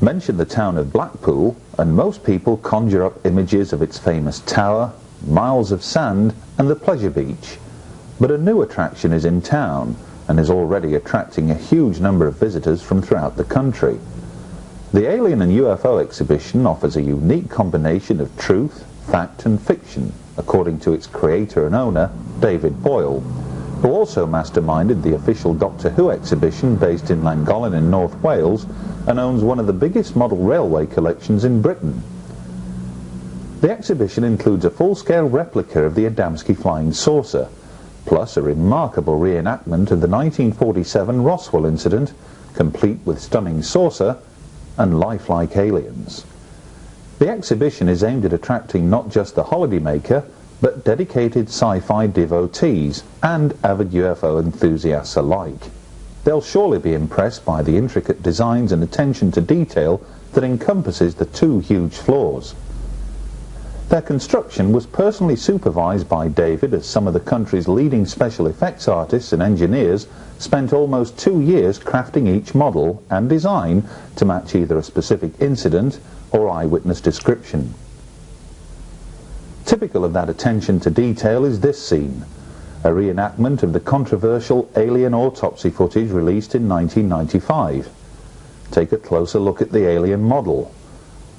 Mention the town of Blackpool and most people conjure up images of its famous tower, miles of sand and the pleasure beach. But a new attraction is in town and is already attracting a huge number of visitors from throughout the country. The Alien and UFO exhibition offers a unique combination of truth, fact and fiction, according to its creator and owner, David Boyle, who also masterminded the official Doctor Who exhibition based in Llangollen in North Wales and owns one of the biggest model railway collections in Britain. The exhibition includes a full-scale replica of the Adamski flying saucer, plus a remarkable reenactment of the 1947 Roswell incident, complete with stunning saucer and lifelike aliens. The exhibition is aimed at attracting not just the holidaymaker, but dedicated sci-fi devotees and avid UFO enthusiasts alike. They'll surely be impressed by the intricate designs and attention to detail that encompasses the two huge floors. Their construction was personally supervised by David, as some of the country's leading special effects artists and engineers spent almost 2 years crafting each model and design to match either a specific incident or eyewitness description. Typical of that attention to detail is this scene, a reenactment of the controversial alien autopsy footage released in 1995. Take a closer look at the alien model,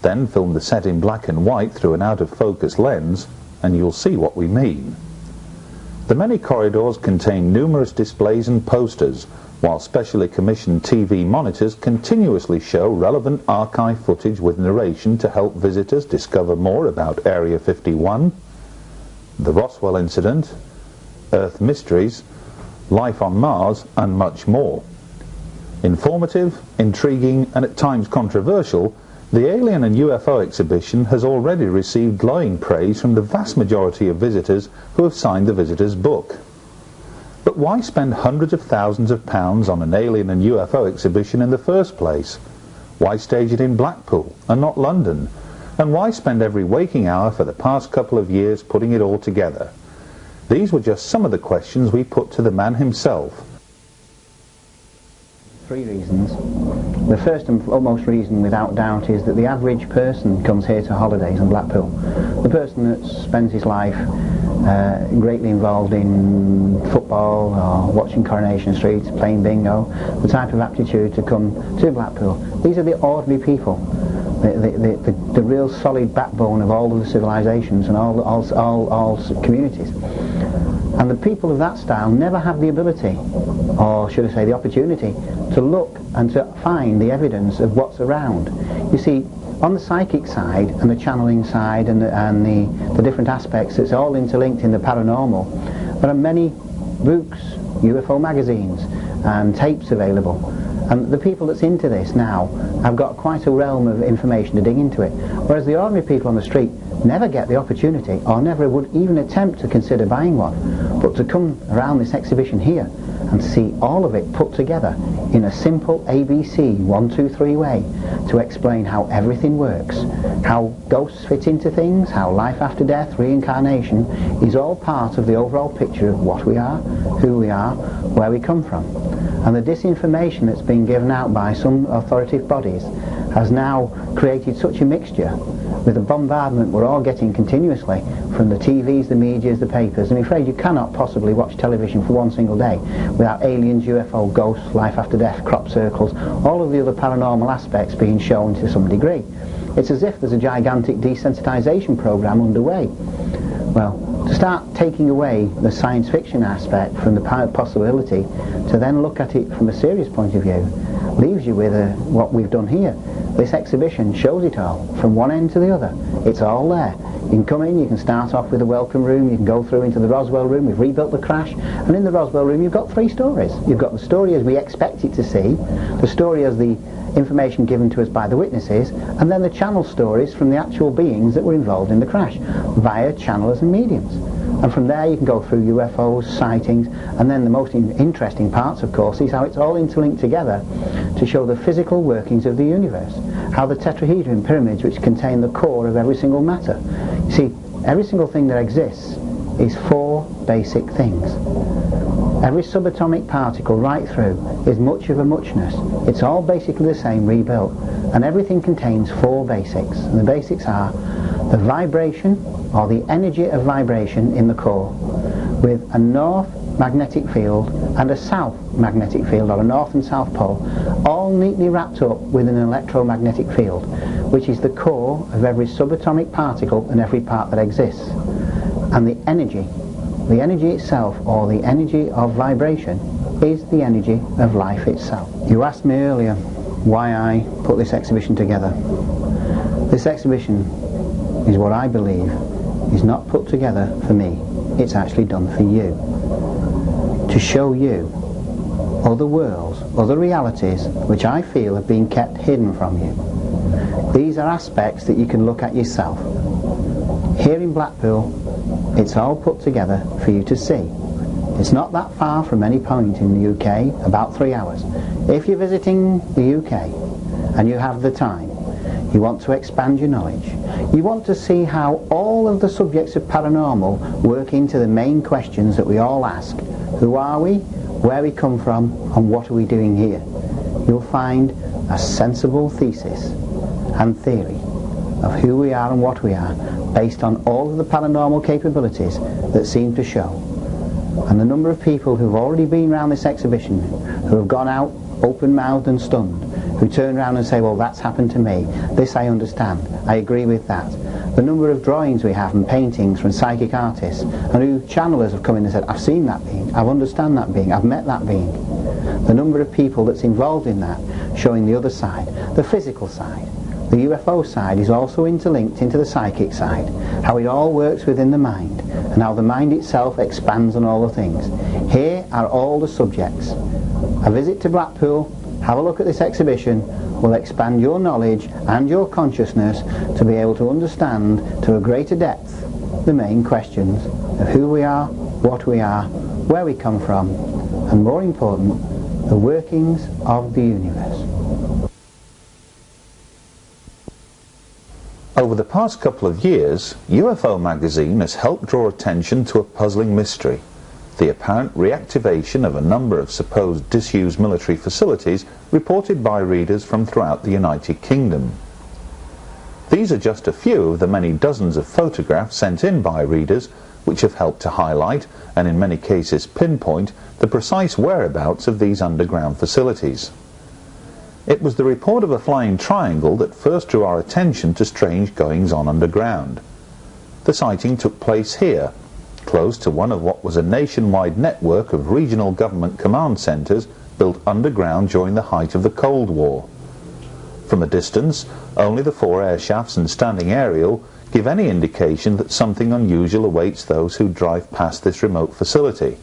then film the set in black and white through an out-of-focus lens, and you'll see what we mean. The many corridors contain numerous displays and posters, while specially commissioned TV monitors continuously show relevant archive footage with narration to help visitors discover more about Area 51, the Roswell incident, Earth mysteries, life on Mars, and much more. Informative, intriguing, and at times controversial, the Alien and UFO exhibition has already received glowing praise from the vast majority of visitors who have signed the visitors' book. But why spend hundreds of thousands of pounds on an Alien and UFO exhibition in the first place? Why stage it in Blackpool and not London? And why spend every waking hour for the past couple of years putting it all together? These were just some of the questions we put to the man himself. 3 reasons. The first and foremost reason, without doubt, is that the average person comes here to holidays in Blackpool. The person that spends his life greatly involved in football or watching Coronation Street, playing bingo, the type of aptitude to come to Blackpool. These are the ordinary people, the real solid backbone of all of the civilizations and all communities. And the people of that style never have the ability, or should I say the opportunity, to look and to find the evidence of what's around. You see, on the psychic side and the channeling side and the different aspects, it's all interlinked in the paranormal. There are many books, UFO magazines and tapes available, And the people that's into this now have got quite a realm of information to dig into it, whereas the ordinary people on the street never get the opportunity, or never would even attempt to consider buying one. But to come around this exhibition here and see all of it put together in a simple ABC 1, 2, 3 way to explain how everything works, how ghosts fit into things, how life after death, reincarnation is all part of the overall picture of what we are, who we are, where we come from. And the disinformation that's been given out by some authoritative bodies has now created such a mixture with the bombardment we're all getting continuously from the TVs, the medias, the papers. I'm afraid you cannot possibly watch television for one single day without aliens, UFO, ghosts, life after death, crop circles, all of the other paranormal aspects being shown to some degree. It's as if there's a gigantic desensitization program underway. Well, to start taking away the science fiction aspect from the possibility to then look at it from a serious point of view leaves you with what we've done here. This exhibition shows it all, from one end to the other. It's all there. You can come in, you can start off with the welcome room, you can go through into the Roswell room. We've rebuilt the crash, and in the Roswell room you've got 3 stories. You've got the story as we expect it to see, the story as the information given to us by the witnesses, and then the channel stories from the actual beings that were involved in the crash via channelers and mediums. And from there you can go through UFOs, sightings, and then the most interesting parts, of course, is how it's all interlinked together to show the physical workings of the universe, how the tetrahedron pyramids, which contain the core of every single matter. You see, every single thing that exists is 4 basic things. Every subatomic particle right through is much of a muchness. It's all basically the same rebuilt, and everything contains 4 basics. And the basics are the vibration, or the energy of vibration in the core, with a north magnetic field and a south magnetic field, or a north and south pole, all neatly wrapped up within an electromagnetic field, which is the core of every subatomic particle and every part that exists. And the energy itself, or the energy of vibration, is the energy of life itself. You asked me earlier why I put this exhibition together. This exhibition is what I believe is not put together for me, it's actually done for you. To show you other worlds, other realities which I feel have been kept hidden from you. These are aspects that you can look at yourself. Here in Blackpool, it's all put together for you to see. It's not that far from any point in the UK, about 3 hours. If you're visiting the UK and you have the time, you want to expand your knowledge, you want to see how all of the subjects of paranormal work into the main questions that we all ask. Who are we? Where we come from? And what are we doing here? You'll find a sensible thesis and theory of who we are and what we are, based on all of the paranormal capabilities that seem to show. And the number of people who've already been around this exhibition, who have gone out open-mouthed and stunned, who turn around and say, well, that's happened to me, this I understand, I agree with that. The number of drawings we have and paintings from psychic artists, and who channelers have come in and said, I've seen that being, I've understand that being, I've met that being. The number of people that's involved in that, showing the other side, the physical side. The UFO side is also interlinked into the psychic side, how it all works within the mind, and how the mind itself expands on all the things. Here are all the subjects. A visit to Blackpool, have a look at this exhibition, will expand your knowledge and your consciousness to be able to understand to a greater depth the main questions of who we are, what we are, where we come from, and more important, the workings of the universe. Over the past couple of years, UFO magazine has helped draw attention to a puzzling mystery: the apparent reactivation of a number of supposed disused military facilities reported by readers from throughout the United Kingdom. These are just a few of the many dozens of photographs sent in by readers which have helped to highlight, and in many cases pinpoint, the precise whereabouts of these underground facilities. It was the report of a flying triangle that first drew our attention to strange goings-on underground. The sighting took place here, close to one of what was a nationwide network of regional government command centres built underground during the height of the Cold War. From a distance, only the 4 air shafts and standing aerial give any indication that something unusual awaits those who drive past this remote facility.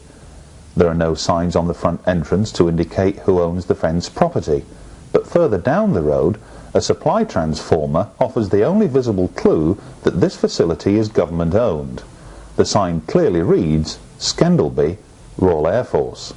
There are no signs on the front entrance to indicate who owns the fenced property, but further down the road, a supply transformer offers the only visible clue that this facility is government-owned. The sign clearly reads, Scendleby, Royal Air Force.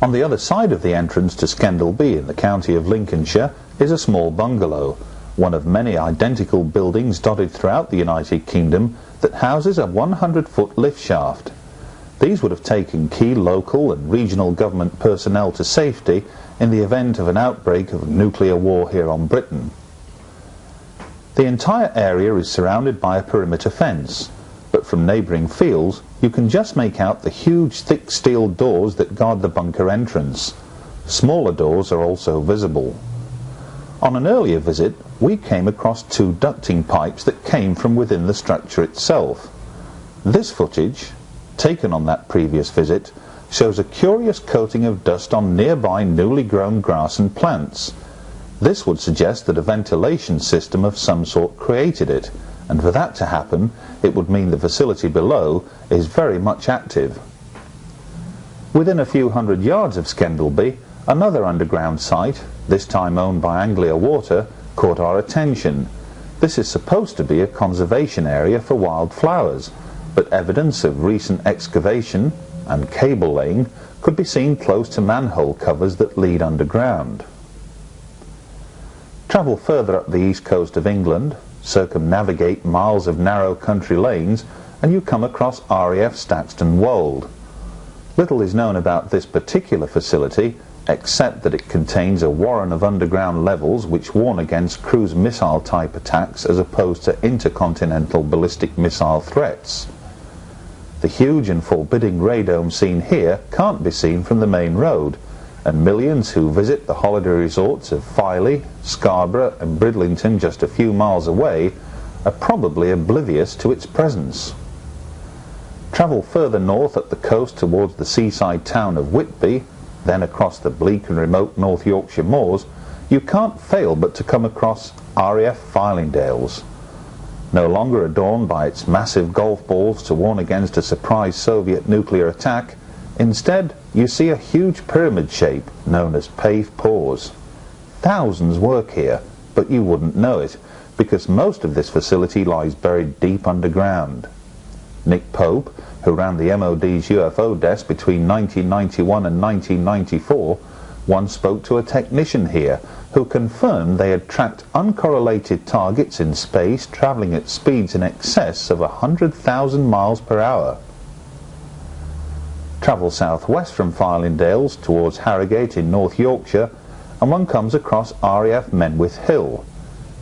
On the other side of the entrance to Scendleby in the county of Lincolnshire is a small bungalow, one of many identical buildings dotted throughout the United Kingdom that houses a 100-foot lift shaft. These would have taken key local and regional government personnel to safety in the event of an outbreak of nuclear war here on Britain. The entire area is surrounded by a perimeter fence, but from neighbouring fields you can just make out the huge thick steel doors that guard the bunker entrance. Smaller doors are also visible. On an earlier visit we came across two ducting pipes that came from within the structure itself. This footage, taken on that previous visit, shows a curious coating of dust on nearby newly grown grass and plants. This would suggest that a ventilation system of some sort created it, and for that to happen it would mean the facility below is very much active. Within a few hundred yards of Scendleby, another underground site, this time owned by Anglia Water, caught our attention. This is supposed to be a conservation area for wildflowers, but evidence of recent excavation and cable laying could be seen close to manhole covers that lead underground. Travel further up the east coast of England, circumnavigate miles of narrow country lanes, and you come across RAF Staxton Wold. Little is known about this particular facility, except that it contains a warren of underground levels which warn against cruise missile type attacks as opposed to intercontinental ballistic missile threats. The huge and forbidding radome seen here can't be seen from the main road, and millions who visit the holiday resorts of Filey, Scarborough and Bridlington just a few miles away are probably oblivious to its presence. Travel further north up the coast towards the seaside town of Whitby, then across the bleak and remote North Yorkshire moors, you can't fail but to come across RAF Fylingdales. No longer adorned by its massive golf balls to warn against a surprise Soviet nuclear attack, instead you see a huge pyramid shape known as Pave Pause. Thousands work here, but you wouldn't know it, because most of this facility lies buried deep underground. Nick Pope, who ran the MOD's UFO desk between 1991 and 1994, once spoke to a technician here who confirmed they had tracked uncorrelated targets in space travelling at speeds in excess of 100,000 miles per hour. Travel southwest from Fylingdales towards Harrogate in North Yorkshire and one comes across RAF Menwith Hill,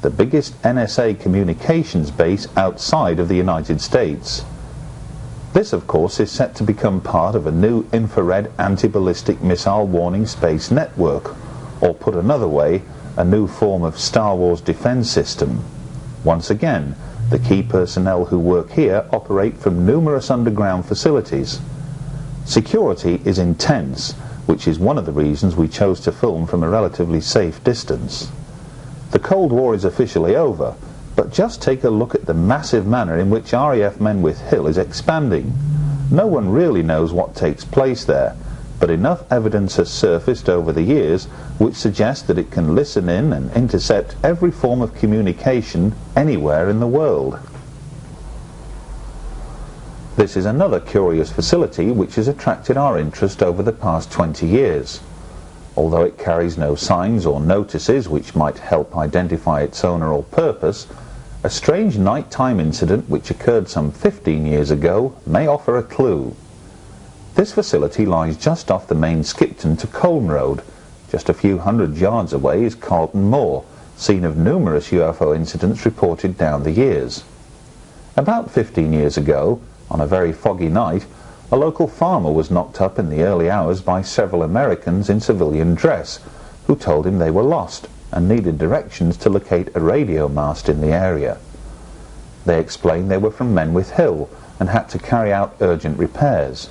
the biggest NSA communications base outside of the United States. This, of course, is set to become part of a new infrared anti-ballistic missile warning space network, or put another way, a new form of Star Wars defense system. Once again, the key personnel who work here operate from numerous underground facilities. Security is intense, which is one of the reasons we chose to film from a relatively safe distance. The Cold War is officially over, but just take a look at the massive manner in which RAF Menwith Hill is expanding. No one really knows what takes place there, but enough evidence has surfaced over the years which suggests that it can listen in and intercept every form of communication anywhere in the world. This is another curious facility which has attracted our interest over the past 20 years. Although it carries no signs or notices which might help identify its owner or purpose, a strange nighttime incident which occurred some 15 years ago may offer a clue. This facility lies just off the main Skipton to Colne Road. Just a few hundred yards away is Carlton Moor, scene of numerous UFO incidents reported down the years. About 15 years ago, on a very foggy night, a local farmer was knocked up in the early hours by several Americans in civilian dress, who told him they were lost and needed directions to locate a radio mast in the area. They explained they were from Menwith Hill and had to carry out urgent repairs.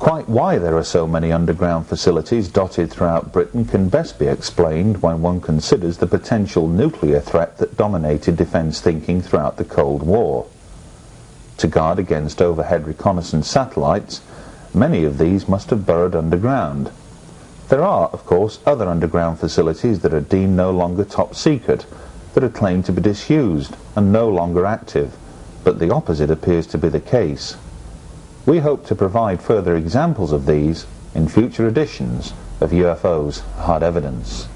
Quite why there are so many underground facilities dotted throughout Britain can best be explained when one considers the potential nuclear threat that dominated defence thinking throughout the Cold War. to guard against overhead reconnaissance satellites, many of these must have burrowed underground. There are, of course, other underground facilities that are deemed no longer top secret, that are claimed to be disused and no longer active, but the opposite appears to be the case. We hope to provide further examples of these in future editions of UFOs Hard Evidence.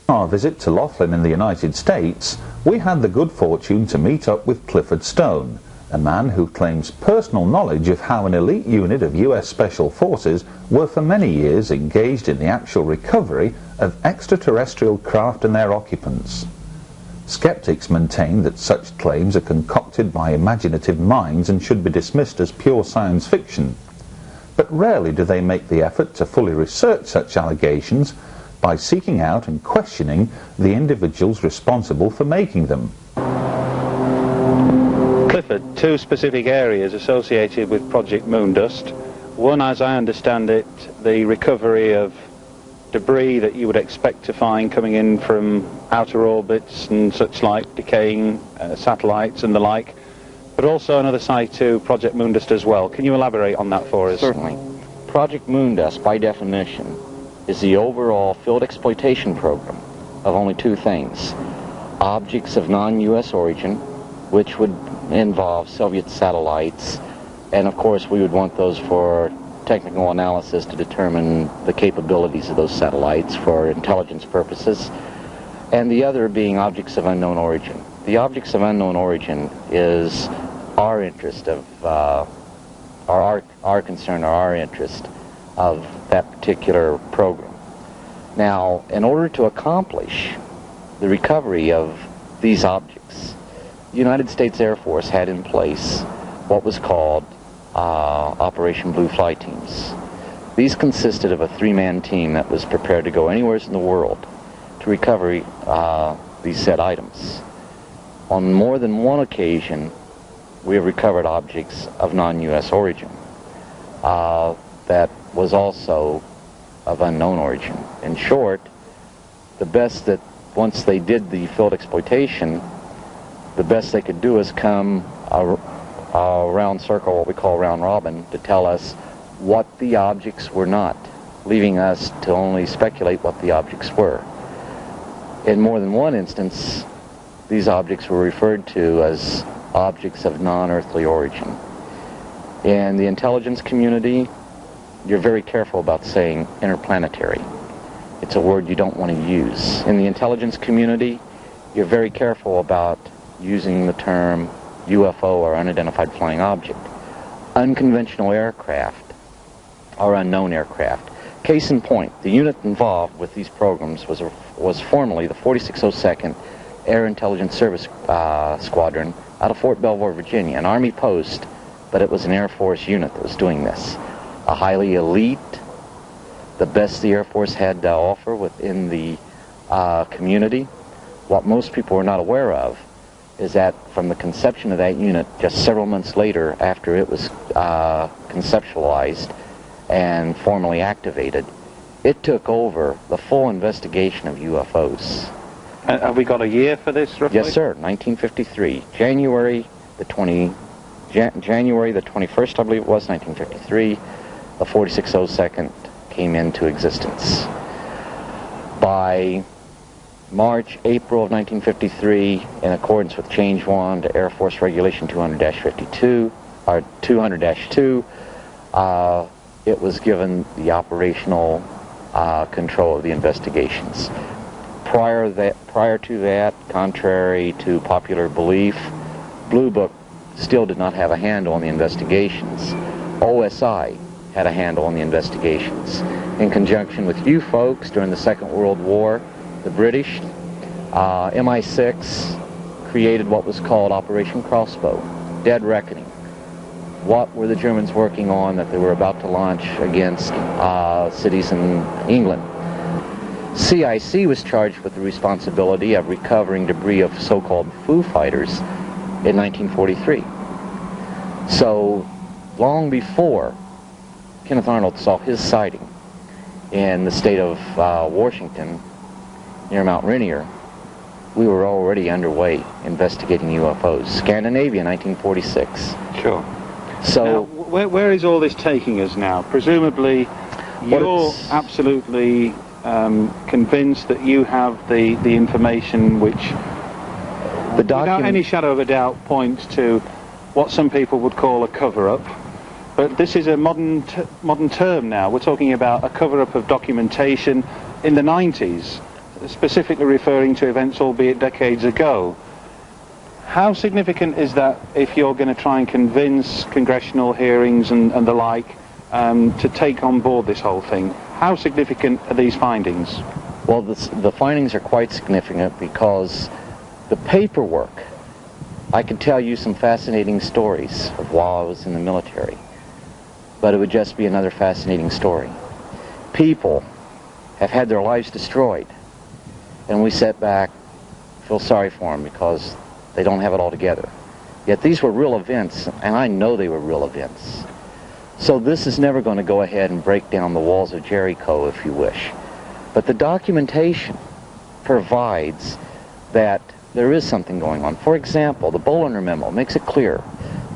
On our visit to Laughlin in the United States, we had the good fortune to meet up with Clifford Stone, a man who claims personal knowledge of how an elite unit of US Special Forces were for many years engaged in the actual recovery of extraterrestrial craft and their occupants. Skeptics maintain that such claims are concocted by imaginative minds and should be dismissed as pure science fiction. But rarely do they make the effort to fully research such allegations by seeking out and questioning the individuals responsible for making them. Clifford, two specific areas associated with Project Moondust. One, as I understand it, the recovery of debris that you would expect to find coming in from outer orbits and such like, decaying satellites and the like, but also another side to Project Moondust as well. Can you elaborate on that for us? Certainly. Project Moondust, by definition, is the overall field exploitation program of only two things: objects of non-U.S. origin, which would involve Soviet satellites, and of course we would want those for technical analysis to determine the capabilities of those satellites for intelligence purposes, and the other being objects of unknown origin. The objects of unknown origin is our interest of, our concern or our interest of that particular program. Now, in order to accomplish the recovery of these objects, the United States Air Force had in place what was called Operation Blue Fly Teams. These consisted of a three-man team that was prepared to go anywhere in the world to recover these said items. On more than one occasion, we have recovered objects of non-U.S. origin that was also of unknown origin. In short, the best that, once they did the field exploitation, the best they could do is come a round circle, what we call round robin, to tell us what the objects were not, leaving us to only speculate what the objects were. In more than one instance, these objects were referred to as objects of non-earthly origin. In the intelligence community, you're very careful about saying interplanetary. It's a word you don't want to use. In the intelligence community, you're very careful about using the term UFO or unidentified flying object. Unconventional aircraft or unknown aircraft. Case in point, the unit involved with these programs was formerly the 4602nd Air Intelligence Service Squadron out of Fort Belvoir, Virginia, an Army post, but it was an Air Force unit that was doing this. A highly elite, the best the Air Force had to offer within the community. What most people were not aware of is that from the conception of that unit, just several months later, after it was conceptualized and formally activated, it took over the full investigation of UFOs. Have we got a year for this, roughly? Yes, sir. 1953, January the 21st, I believe it was, 1953. The 4602nd came into existence. By March, April of 1953, in accordance with Change 1 to Air Force Regulation 200-52, or 200-2, it was given the operational control of the investigations. Prior to that, contrary to popular belief, Blue Book still did not have a handle on the investigations. OSI had a handle on the investigations. In conjunction with you folks during the Second World War, the British, MI6 created what was called Operation Crossbow, Dead Reckoning. What were the Germans working on that they were about to launch against cities in England? CIC was charged with the responsibility of recovering debris of so-called Foo Fighters in 1943. So, long before Kenneth Arnold saw his sighting in the state of Washington, near Mount Rainier, we were already underway investigating UFOs. Scandinavia, 1946. Sure. So, now, where is all this taking us now? Presumably, you're absolutely convinced that you have the information which, without any shadow of a doubt, points to what some people would call a cover-up. But this is a modern term now. We're talking about a cover-up of documentation in the 90s, specifically referring to events albeit decades ago. How significant is that if you're going to try and convince congressional hearings and the like to take on board this whole thing? How significant are these findings? Well, the findings are quite significant because the paperwork, I could tell you some fascinating stories of while I was in the military, but it would just be another fascinating story. People have had their lives destroyed, and we sit back, feel sorry for them because they don't have it all together. Yet these were real events, and I know they were real events. So this is never going to go ahead and break down the walls of Jericho, if you wish. But the documentation provides that there is something going on. For example, the Bollinger Memo makes it clear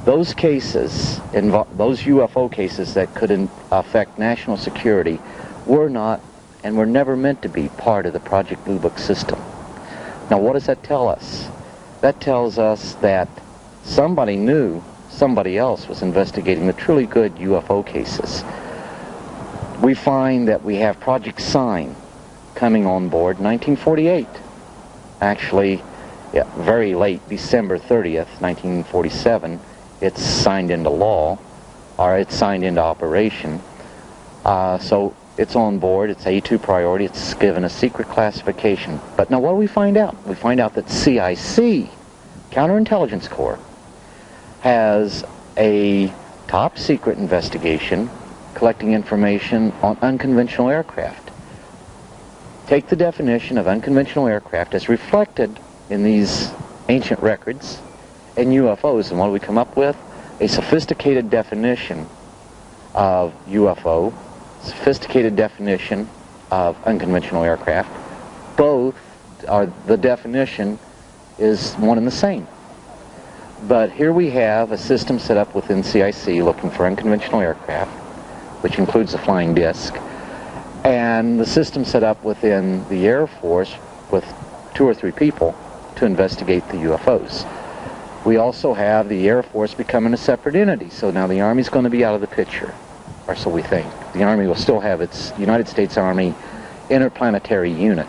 those cases, those UFO cases that could affect national security, were not and were never meant to be part of the Project Blue Book system. Now, what does that tell us? That tells us that somebody knew somebody else was investigating the truly good UFO cases. We find that we have Project Sign coming on board in 1948. Actually, very late, December 30th, 1947, it's signed into law, or it's signed into operation. So it's on board, it's A2 priority, it's given a secret classification. But now what do we find out? We find out that CIC, Counterintelligence Corps, has a top secret investigation collecting information on unconventional aircraft. Take the definition of unconventional aircraft as reflected in these ancient records and UFOs, and what do we come up with? A sophisticated definition of UFO, sophisticated definition of unconventional aircraft. Both are, the definition is one and the same. But here we have a system set up within CIC looking for unconventional aircraft, which includes the flying disc, and the system set up within the Air Force with 2 or 3 people to investigate the UFOs. We also have the Air Force becoming a separate entity, so now the Army's going to be out of the picture, or so we think. The Army will still have its United States Army interplanetary unit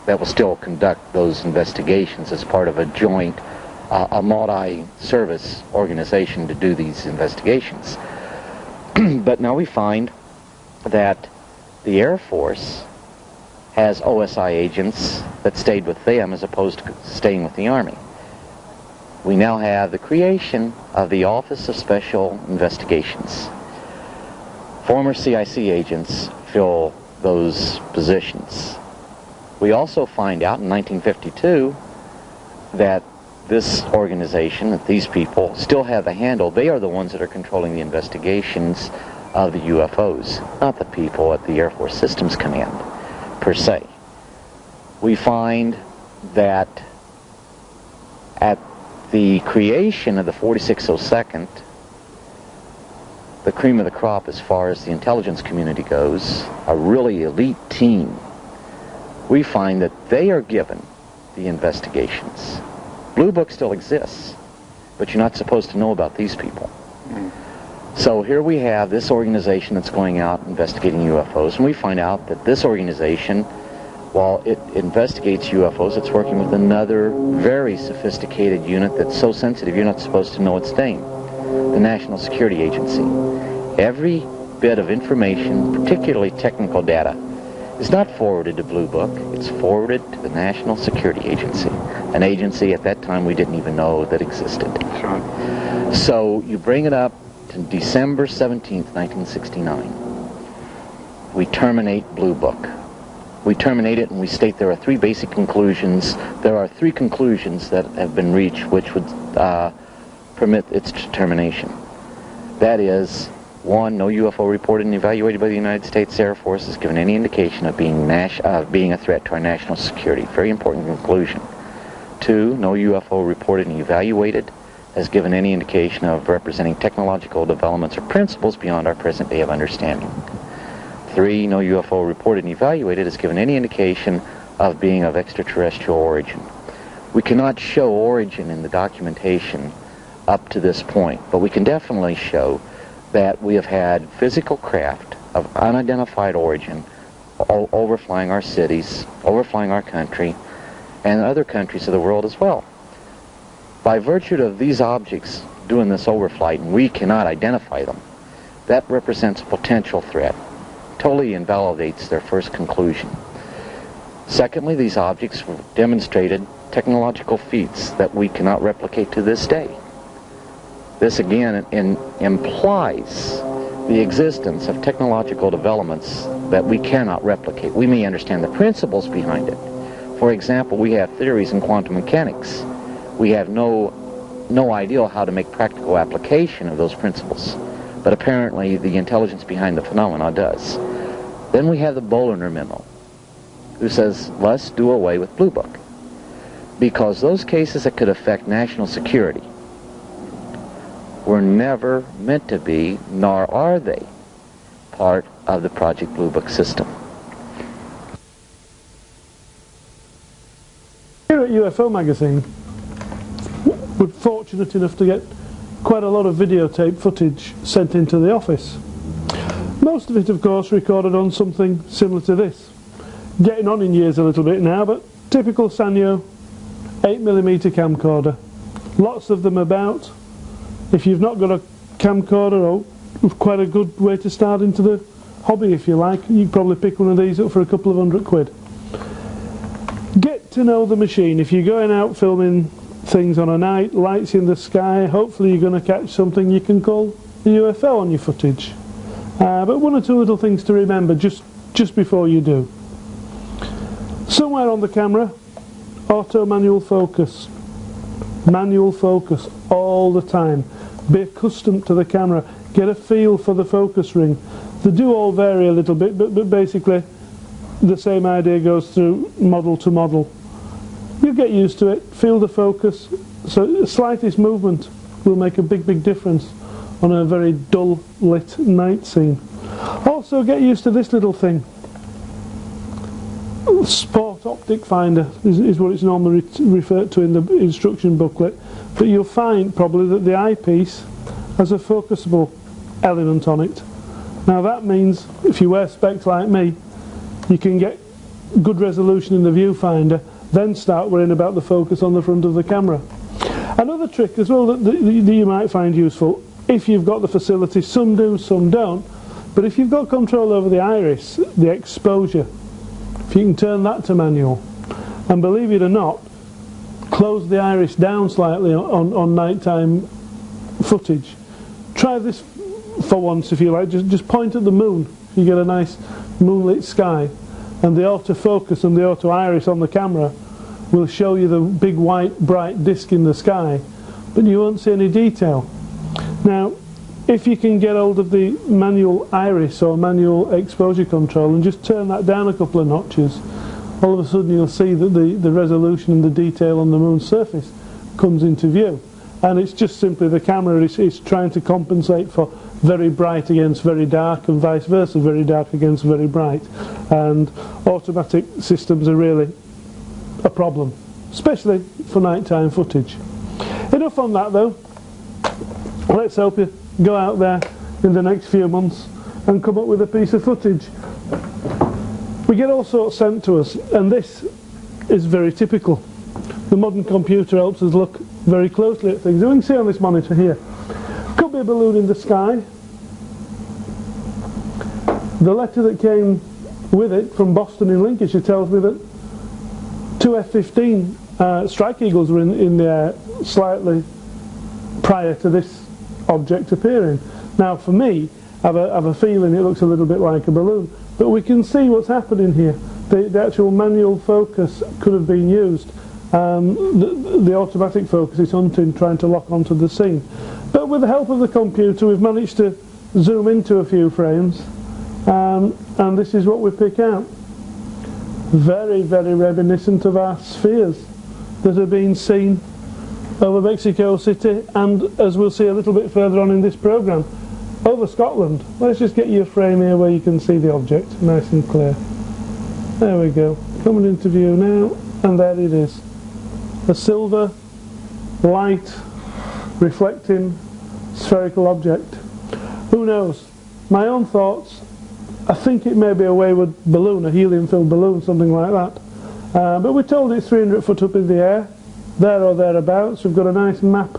that will still conduct those investigations as part of a joint, a multi-service organization to do these investigations. But now we find that the Air Force has OSI agents that stayed with them as opposed to staying with the Army. We now have the creation of the Office of Special Investigations. Former CIC agents fill those positions. We also find out in 1952 that this organization, that these people still have the handle. They are the ones that are controlling the investigations of the UFOs, not the people at the Air Force Systems Command, per se. We find that at the creation of the 4602nd, the cream of the crop as far as the intelligence community goes, a really elite team, we find that they are given the investigations. Blue Book still exists, but you're not supposed to know about these people. So here we have this organization that's going out investigating UFOs, and we find out that this organization, while it investigates UFOs, it's working with another very sophisticated unit that's so sensitive you're not supposed to know its name, the National Security Agency. Every bit of information, particularly technical data, is not forwarded to Blue Book, it's forwarded to the National Security Agency, an agency at that time we didn't even know that existed. That's right. So you bring it up to December 17th, 1969. We terminate Blue Book. We terminate it and we state there are 3 basic conclusions. There are 3 conclusions that have been reached which would permit its termination. That is, 1, no UFO reported and evaluated by the United States Air Force has given any indication of being a threat to our national security. Very important conclusion. 2, no UFO reported and evaluated has given any indication of representing technological developments or principles beyond our present day of understanding. 3, no UFO reported and evaluated has given any indication of being of extraterrestrial origin. We cannot show origin in the documentation up to this point, but we can definitely show that we have had physical craft of unidentified origin overflying our cities, overflying our country, and other countries of the world as well. By virtue of these objects doing this overflight, and we cannot identify them, that represents a potential threat. Totally invalidates their first conclusion. Secondly, these objects demonstrated technological feats that we cannot replicate to this day. This again implies the existence of technological developments that we cannot replicate. We may understand the principles behind it. For example, we have theories in quantum mechanics. We have no idea how to make practical application of those principles, but apparently the intelligence behind the phenomena does. Then we have the Bollinger Memo, who says, let's do away with Blue Book, because those cases that could affect national security were never meant to be, nor are they, part of the Project Blue Book system. Here at UFO Magazine, we're fortunate enough to get quite a lot of videotape footage sent into the office. Most of it, of course, recorded on something similar to this. Getting on in years a little bit now, but typical Sanyo 8mm camcorder. Lots of them about. If you've not got a camcorder, or quite a good way to start into the hobby, if you like, you can probably pick one of these up for a couple of £100. Get to know the machine. If you're going out filming things on a night, lights in the sky, hopefully you're going to catch something you can call a UFO on your footage. But one or two little things to remember just before you do. Somewhere on the camera, auto manual focus. Manual focus all the time. Be accustomed to the camera. Get a feel for the focus ring. They do all vary a little bit, but basically the same idea goes through model to model. You get used to it, feel the focus, so the slightest movement will make a big difference on a very dull lit night scene. Also get used to this little thing. Sport optic finder is what it's normally referred to in the instruction booklet, but you'll find probably that the eyepiece has a focusable element on it. Now that means if you wear specs like me, you can get good resolution in the viewfinder, then start worrying about the focus on the front of the camera. Another trick as well that you might find useful, if you've got the facility, some do, some don't, but if you've got control over the iris, the exposure, if you can turn that to manual, and believe it or not, close the iris down slightly on nighttime footage. Try this for once if you like, just point at the moon, you get a nice moonlit sky, and the autofocus and the auto iris on the camera will show you the big white bright disc in the sky, but you won't see any detail. Now if you can get hold of the manual iris or manual exposure control and just turn that down a couple of notches, all of a sudden you'll see that the resolution and the detail on the moon's surface comes into view, and it's just simply the camera is trying to compensate for very bright against very dark, and vice versa, very dark against very bright, and automatic systems are really a problem, especially for nighttime footage. Enough on that though. Let's hope you go out there in the next few months and come up with a piece of footage. We get all sorts sent to us, and this is very typical. The modern computer helps us look very closely at things. You can see on this monitor here, could be a balloon in the sky. The letter that came with it from Boston in Lincolnshire tells me that two F-15 Strike Eagles were in the air slightly prior to this object appearing. Now for me, I have a feeling it looks a little bit like a balloon, but we can see what's happening here. The actual manual focus could have been used. The automatic focus is hunting, trying to lock onto the scene. But with the help of the computer we've managed to zoom into a few frames, and this is what we pick out. Very reminiscent of our spheres. that have been seen over Mexico City, and as we'll see a little bit further on in this programme, over Scotland. Let's just get you a frame here where you can see the object nice and clear. There we go, coming into view now, and there it is. A silver, light, reflecting spherical object. Who knows? My own thoughts, I think it may be a wayward balloon, a helium-filled balloon, something like that. But we're told it's 300 foot up in the air, there or thereabouts. We've got a nice map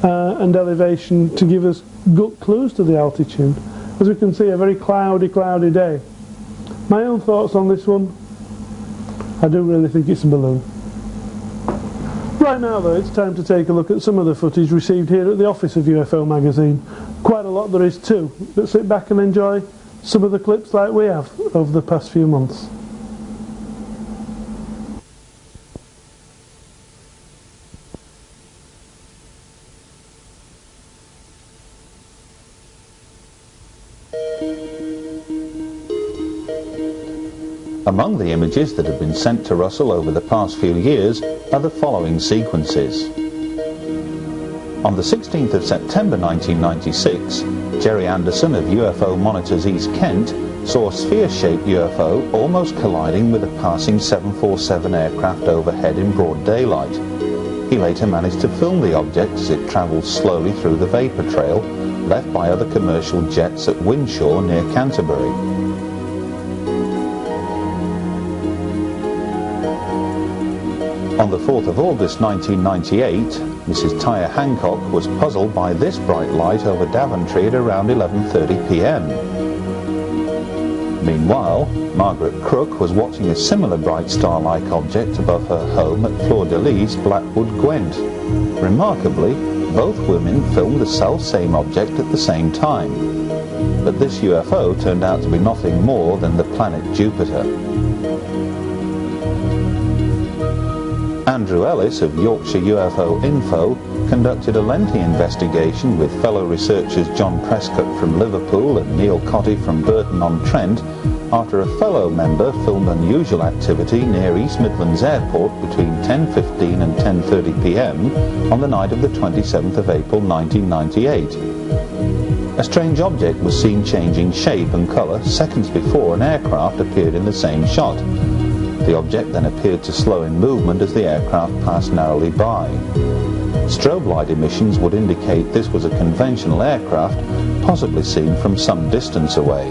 and elevation to give us good clues to the altitude. As we can see, a very cloudy day. My own thoughts on this one, I do really think it's a balloon. Right now though, it's time to take a look at some of the footage received here at the office of UFO magazine. Quite a lot there is too, but sit back and enjoy some of the clips like we have over the past few months. Among the images that have been sent to Russell over the past few years are the following sequences. On the 16th of September 1996, Jerry Anderson of UFO Monitors East Kent saw a sphere-shaped UFO almost colliding with a passing 747 aircraft overhead in broad daylight. He later managed to film the object as it travelled slowly through the vapour trail left by other commercial jets at Windshaw near Canterbury. On the 4th of August 1998, Mrs. Tyre Hancock was puzzled by this bright light over Daventry at around 11:30 p.m. Meanwhile, Margaret Crook was watching a similar bright star-like object above her home at Fleur-de-Lys, Blackwood, Gwent. Remarkably, both women filmed the self-same object at the same time. But this UFO turned out to be nothing more than the planet Jupiter. Andrew Ellis of Yorkshire UFO Info conducted a lengthy investigation with fellow researchers John Prescott from Liverpool and Neil Cotty from Burton-on-Trent after a fellow member filmed unusual activity near East Midlands Airport between 10:15 and 10:30 p.m. on the night of the 27th of April 1998. A strange object was seen changing shape and colour seconds before an aircraft appeared in the same shot. The object then appeared to slow in movement as the aircraft passed narrowly by. Strobe light emissions would indicate this was a conventional aircraft, possibly seen from some distance away.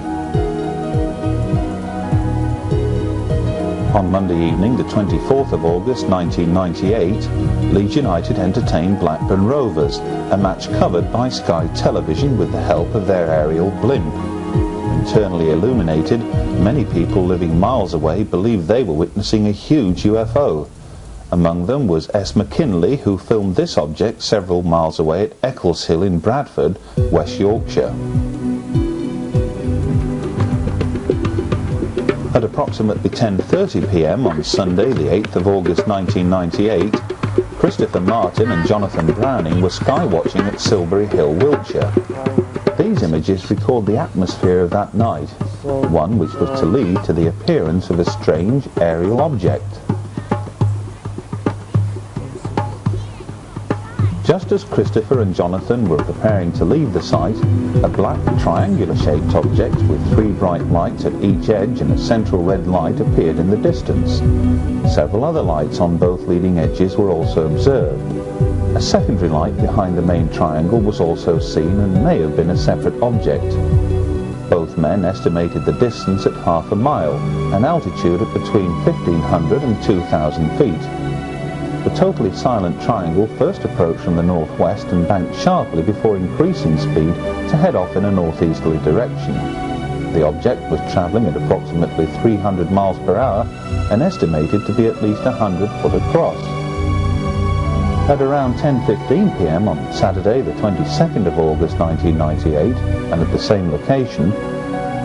On Monday evening, the 24th of August 1998, Leeds United entertained Blackburn Rovers, a match covered by Sky Television with the help of their aerial blimp. Internally illuminated, many people living miles away believed they were witnessing a huge UFO. Among them was S. McKinley, who filmed this object several miles away at Eccleshill in Bradford, West Yorkshire. At approximately 10:30 p.m. on Sunday, the 8th of August 1998, Christopher Martin and Jonathan Browning were sky watching at Silbury Hill, Wiltshire. These images record the atmosphere of that night, one which was to lead to the appearance of a strange aerial object. Just as Christopher and Jonathan were preparing to leave the site, a black triangular-shaped object with 3 bright lights at each edge and a central red light appeared in the distance. Several other lights on both leading edges were also observed. A secondary light behind the main triangle was also seen and may have been a separate object. Both men estimated the distance at half a mile, an altitude of between 1,500 and 2,000 feet. The totally silent triangle first approached from the northwest and banked sharply before increasing speed to head off in a northeasterly direction. The object was travelling at approximately 300 miles per hour and estimated to be at least 100 foot across. At around 10:15 p.m. on Saturday the 22nd of August 1998, and at the same location,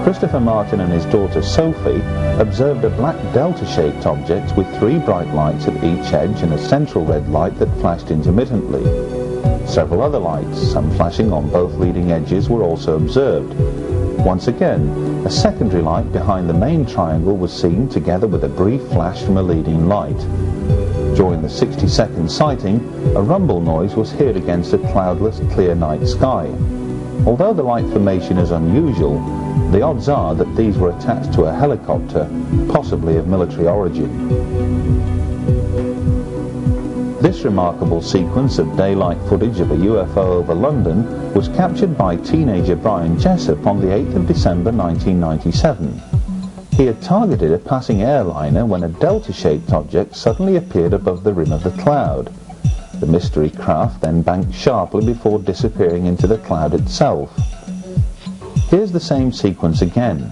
Christopher Martin and his daughter Sophie observed a black delta-shaped object with 3 bright lights at each edge and a central red light that flashed intermittently. Several other lights, some flashing on both leading edges, were also observed. Once again, a secondary light behind the main triangle was seen together with a brief flash from a leading light. During the 60-second sighting, a rumble noise was heard against a cloudless, clear night sky. Although the light formation is unusual, the odds are that these were attached to a helicopter, possibly of military origin. This remarkable sequence of daylight footage of a UFO over London was captured by teenager Brian Jessup on the 8th of December 1997. He had targeted a passing airliner when a delta-shaped object suddenly appeared above the rim of the cloud. The mystery craft then banked sharply before disappearing into the cloud itself. Here's the same sequence again.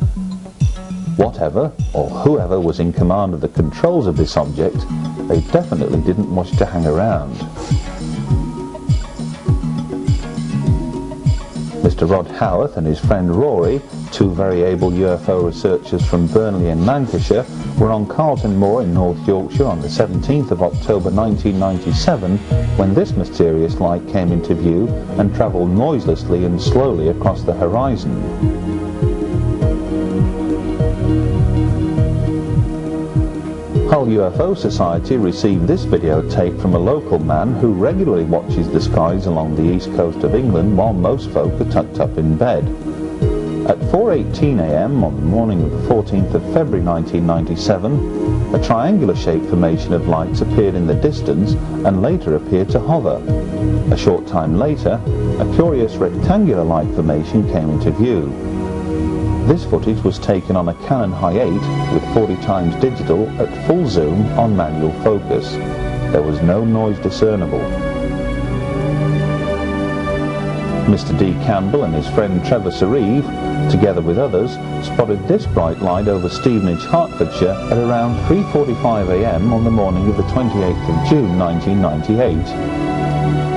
Whatever or whoever was in command of the controls of this object, they definitely didn't wish to hang around. Mr. Rod Howarth and his friend Rory, two very able UFO researchers from Burnley in Lancashire, were on Carlton Moor in North Yorkshire on the 17th of October 1997 when this mysterious light came into view and travelled noiselessly and slowly across the horizon. Hull UFO Society received this videotape from a local man who regularly watches the skies along the east coast of England while most folk are tucked up in bed. At 4:18 a.m. on the morning of the 14th of February 1997, a triangular-shaped formation of lights appeared in the distance and later appeared to hover. A short time later, a curious rectangular light formation came into view. This footage was taken on a Canon Hi8 with 40 times digital at full zoom on manual focus. There was no noise discernible. Mr. D. Campbell and his friend Trevor Sereve, together with others, spotted this bright light over Stevenage, Hertfordshire at around 3:45 a.m. on the morning of the 28th of June 1998.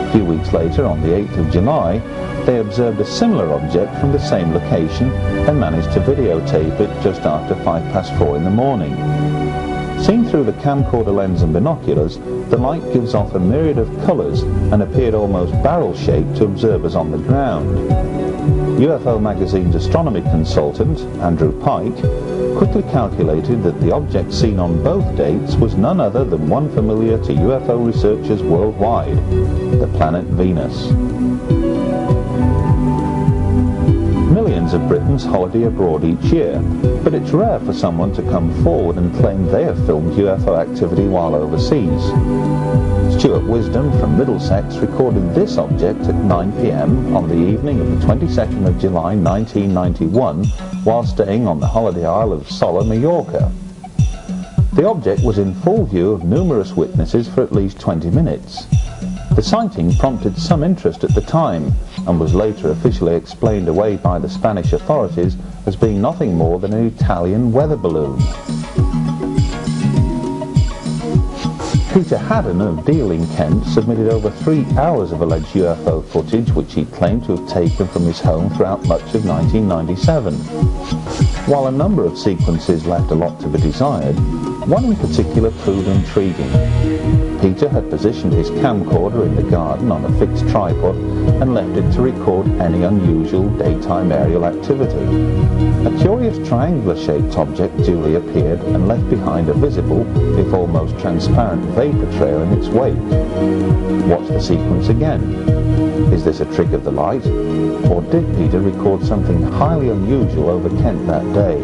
A few weeks later, on the 8th of July, they observed a similar object from the same location and managed to videotape it just after 4:05 in the morning. Seen through the camcorder lens and binoculars, the light gives off a myriad of colours and appeared almost barrel-shaped to observers on the ground. UFO Magazine's astronomy consultant, Andrew Pike, quickly calculated that the object seen on both dates was none other than one familiar to UFO researchers worldwide, the planet Venus. Millions of Britons holiday abroad each year, but it's rare for someone to come forward and claim they have filmed UFO activity while overseas. Stuart Wisdom from Middlesex recorded this object at 9 p.m. on the evening of the 22nd of July 1991 while staying on the holiday isle of Sola, Mallorca. The object was in full view of numerous witnesses for at least 20 minutes. The sighting prompted some interest at the time and was later officially explained away by the Spanish authorities as being nothing more than an Italian weather balloon. Peter Haddon of Deal in Kent submitted over 3 hours of alleged UFO footage which he claimed to have taken from his home throughout much of 1997. While a number of sequences left a lot to be desired, one in particular proved intriguing. Peter had positioned his camcorder in the garden on a fixed tripod and left it to record any unusual daytime aerial activity. A curious triangular-shaped object duly appeared and left behind a visible, if almost transparent, vapour trail in its wake. Watch the sequence again. Is this a trick of the light, or did Peter record something highly unusual over Kent that day?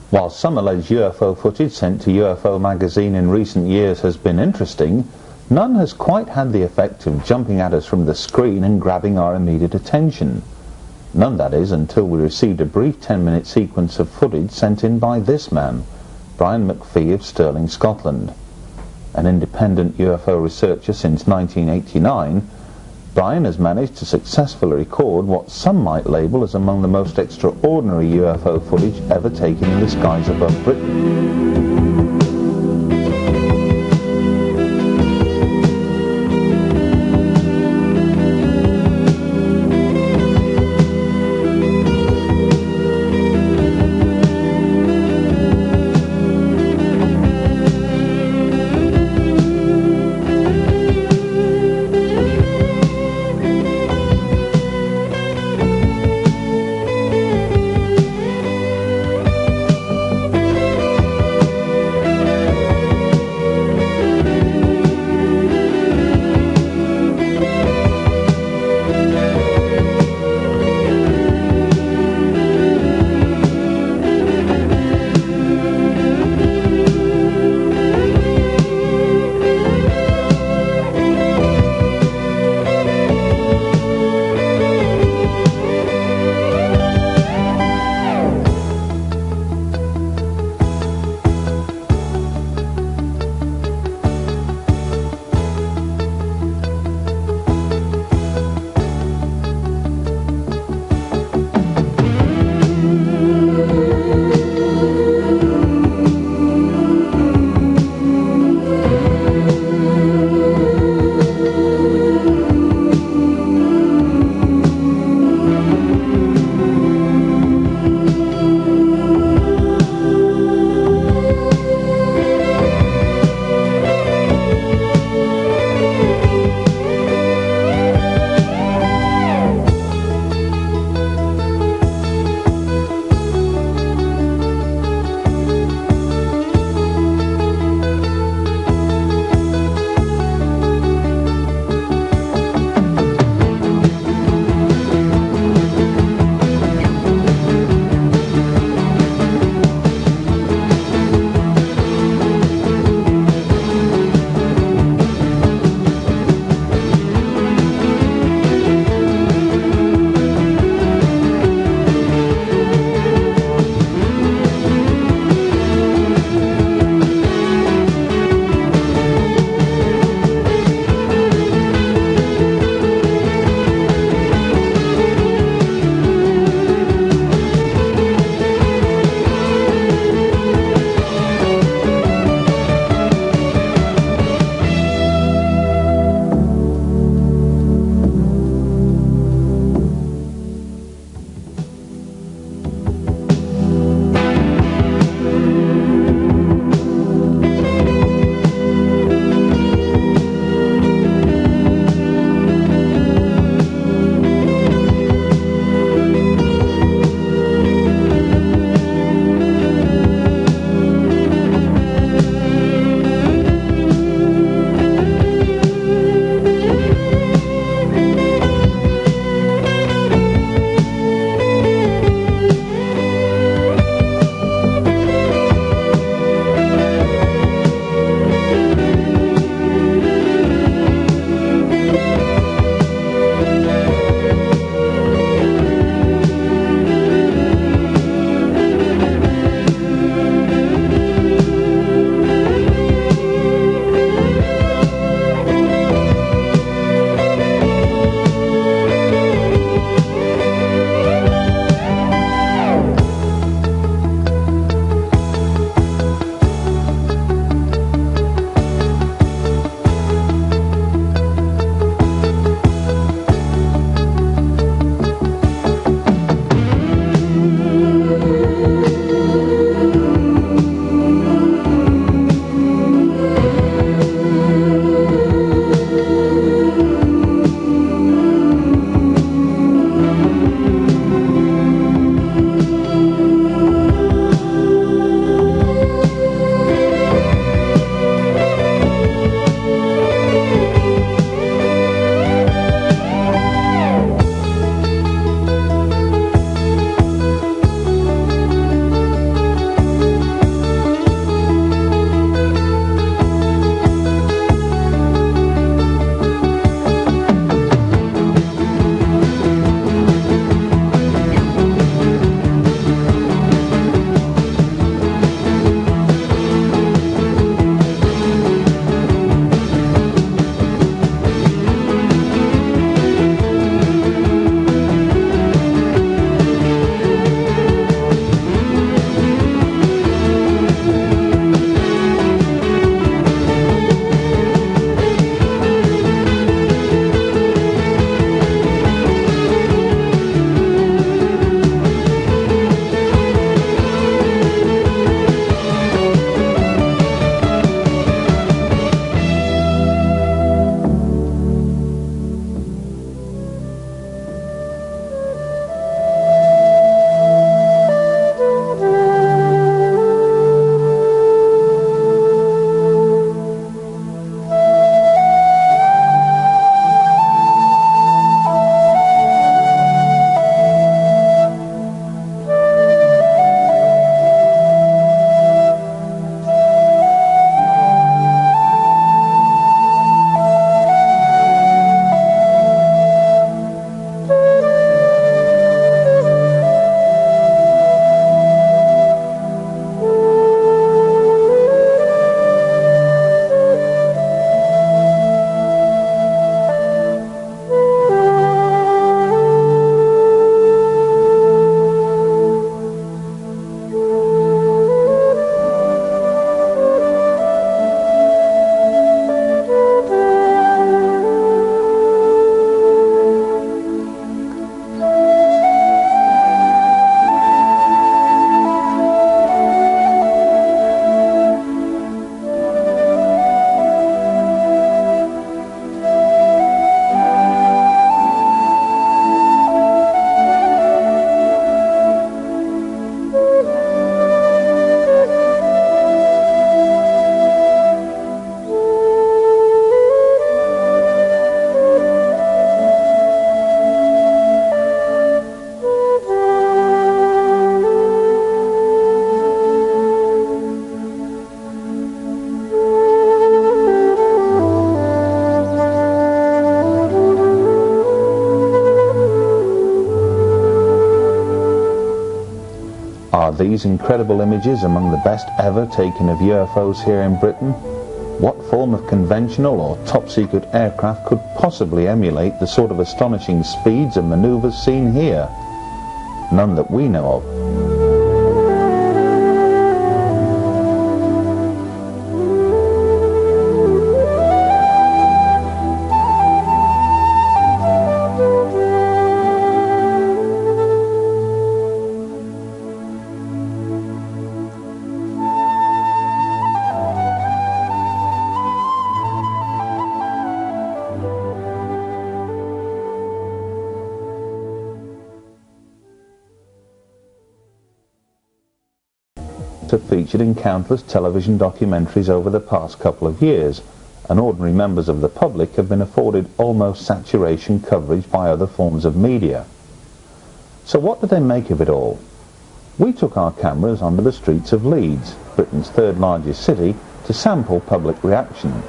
While some alleged UFO footage sent to UFO Magazine in recent years has been interesting, none has quite had the effect of jumping at us from the screen and grabbing our immediate attention. None, that is, until we received a brief 10-minute sequence of footage sent in by this man, Brian McPhee of Stirling, Scotland. An independent UFO researcher since 1989, Brian has managed to successfully record what some might label as among the most extraordinary UFO footage ever taken in the skies above Britain. these incredible images among the best ever taken of UFOs here in Britain? What form of conventional or top-secret aircraft could possibly emulate the sort of astonishing speeds and manoeuvres seen here? None that we know of. Have featured in countless television documentaries over the past couple of years, and ordinary members of the public have been afforded almost saturation coverage by other forms of media. So what do they make of it all? We took our cameras onto the streets of Leeds, Britain's third largest city, to sample public reaction.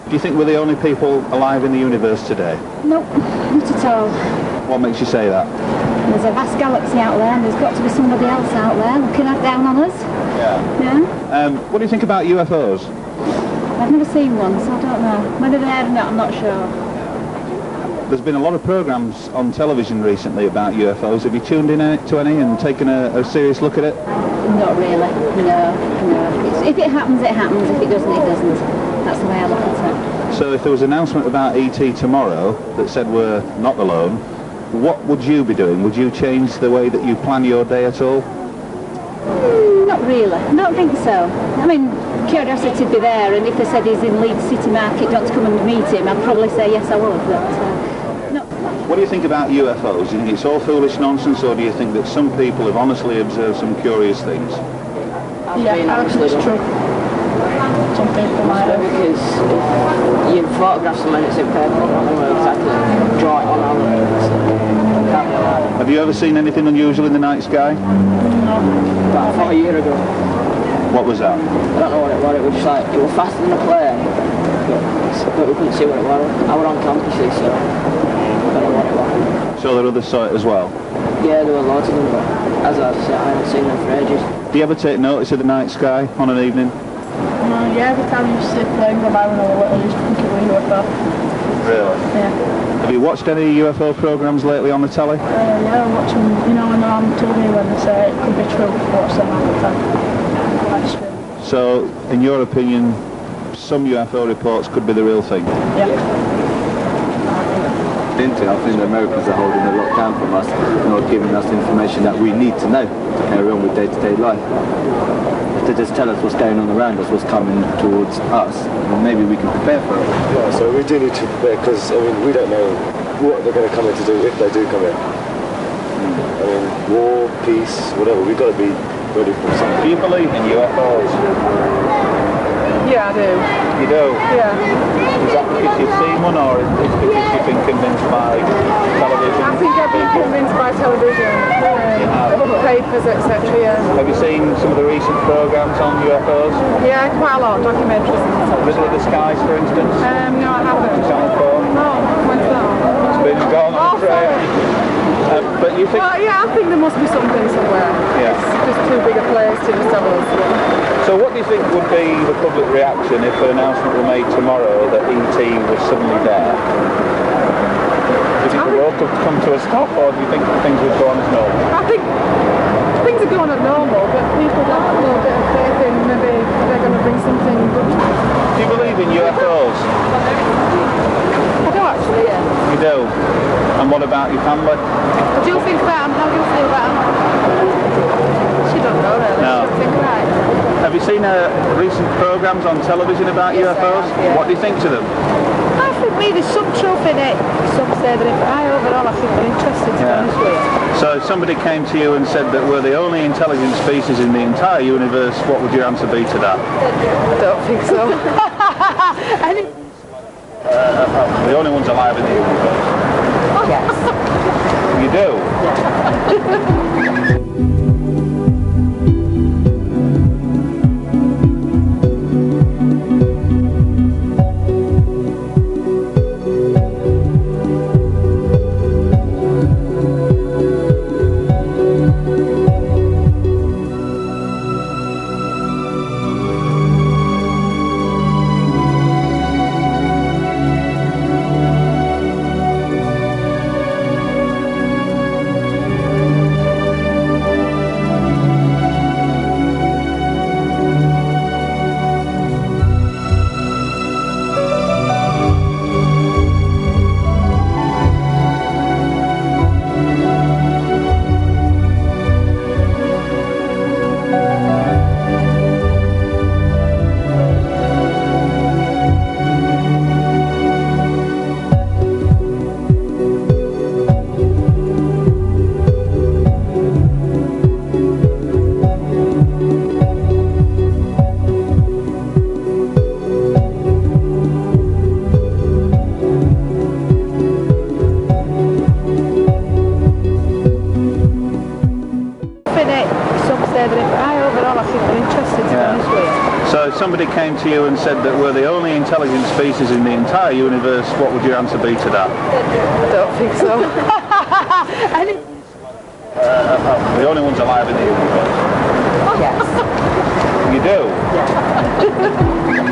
Do you think we're the only people alive in the universe today? Nope, not at all. What makes you say that? There's a vast galaxy out there and there's got to be somebody else out there looking down on us. Yeah. Yeah? What do you think about UFOs? I've never seen one, so I don't know. Whether they're or not, I'm not sure. There's been a lot of programmes on television recently about UFOs. Have you tuned in to any and taken a serious look at it? Not really, no. If it happens, it happens. If it doesn't, it doesn't. That's the way I look at it. So if there was an announcement about ET tomorrow that said we're not alone, what would you be doing? Would you change the way that you plan your day at all? Not really. I don't think so. I mean, curiosity would be there, and if they said he's in Leeds City Market, don't you come and meet him, I'd probably say yes, I would. But, no. What do you think about UFOs? Do you think it's all foolish nonsense, or do you think that some people have honestly observed some curious things? Yeah, I think it's true. Some people might have. Because if you photograph someone that's in paper, you're not going to exactly draw it on our. Have you ever seen anything unusual in the night sky? No, about a year ago. What was that? I don't know what it was. It was just like, it was faster than a plane, but we couldn't see what it was. I was on campus, so I don't know what it was. So there others saw it as well? Yeah, there were lots of them, but as I said, I haven't seen them for ages. Do you ever take notice of the night sky on an evening? Yeah, every time you see planes go by when I was little, I used to think it was a UFO. Really? Yeah. Have you watched any UFO programmes lately on the telly? Yeah, I watch them, you know, when they're on TV when they say it could be true, watch them all the time. I just feel. So, in your opinion, some UFO reports could be the real thing? Yeah. I think the Americans are holding a lot down from us, not giving us information that we need to know to carry on with day-to-day life. If they just tell us what's going on around us, what's coming towards us, then maybe we can prepare for it. Yeah, so we do need to prepare, because I mean, we don't know what they're going to come in to do if they do come in. I mean, war, peace, whatever, we've got to be ready for something. Do you believe in UFOs? Yeah, I do. You do? Yeah. Is that because you've seen one, or is it because you've been convinced by television? I think I've been convinced by television, papers, etc. Yeah. Have you seen some of the recent programmes on UFOs? Yeah, quite a lot, documentaries. Middle of the Skies, for instance? No, I haven't. Is that on the phone? No, when's that? It's been gone, I'm afraid. But you think... Well, yeah, I think there must be something somewhere. Yeah. It's just too big a place to just have a look. So what do you think would be the public reaction if an announcement were made tomorrow that ET was suddenly there? Do you think the world could come to a stop, or do you think things would go on as normal? I think things are going on normal, but people have a little bit of faith in maybe they're going to bring something good. Do you believe in UFOs? I do actually, yeah. You do? And what about your family? What do you think about them? How do you feel about them? She don't know really. No. She don't think right. Have you seen recent programmes on television about Yes, UFOs? I have, yeah. What do you think to them? I think maybe there's some truth in it. Some say that if overall I think they're interested to be honest with you. So if somebody came to you and said that we're the only intelligent species in the entire universe, what would your answer be to that? I don't think so. The only ones alive in the universe. Yes. You do? Yeah. to you and said that we're the only intelligent species in the entire universe, what would your answer be to that? I don't think so. The only ones alive in the universe. Yes. You do? Yeah.